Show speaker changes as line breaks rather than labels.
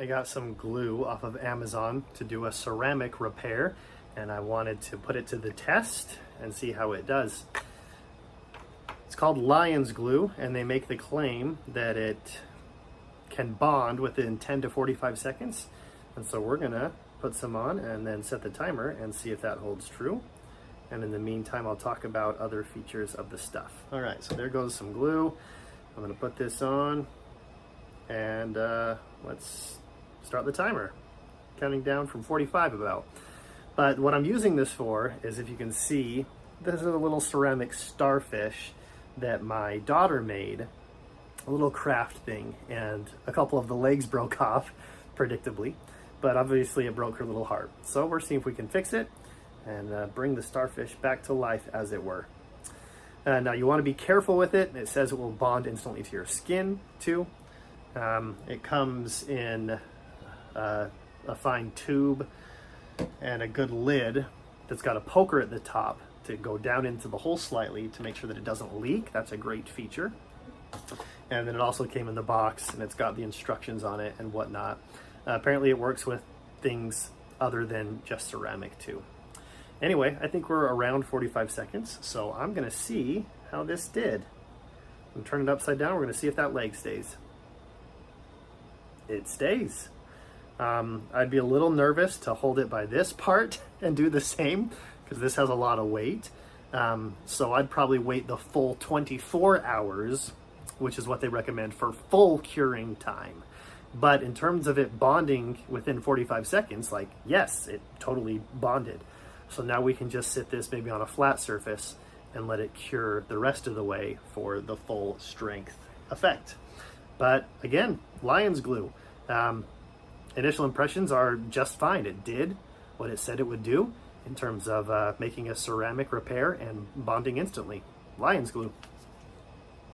I got some glue off of Amazon to do a ceramic repair, and I wanted to put it to the test and see how it does. It's called LIONSGLUE, and they make the claim that it can bond within 10 to 45 seconds. And so we're gonna put some on and then set the timer and see if that holds true. And in the meantime, I'll talk about other features of the stuff. All right, so there goes some glue. I'm gonna put this on, and let's start the timer, counting down from 45 about. But what I'm using this for is, if you can see, this is a little ceramic starfish that my daughter made, a little craft thing, and a couple of the legs broke off, predictably, but obviously it broke her little heart. So we're seeing if we can fix it and bring the starfish back to life, as it were. Now you want to be careful with it. It says it will bond instantly to your skin too. It comes in a fine tube and a good lid that's got a poker at the top to go down into the hole slightly to make sure that it doesn't leak. That's a great feature. And then it also came in the box, and it's got the instructions on it and whatnot. Apparently it works with things other than just ceramic too. Anyway, I think we're around 45 seconds, so I'm gonna see how this did. I'm turning it upside down. We're gonna see if that leg stays. It stays. I'd be a little nervous to hold it by this part and do the same, because this has a lot of weight. So I'd probably wait the full 24 hours, which is what they recommend for full curing time. But in terms of it bonding within 45 seconds, like, yes, it totally bonded. So now we can just sit this maybe on a flat surface and let it cure the rest of the way for the full strength effect. But again, LIONSGLUE. Initial impressions are just fine. It did what it said it would do in terms of making a ceramic repair and bonding instantly. LIONSGLUE.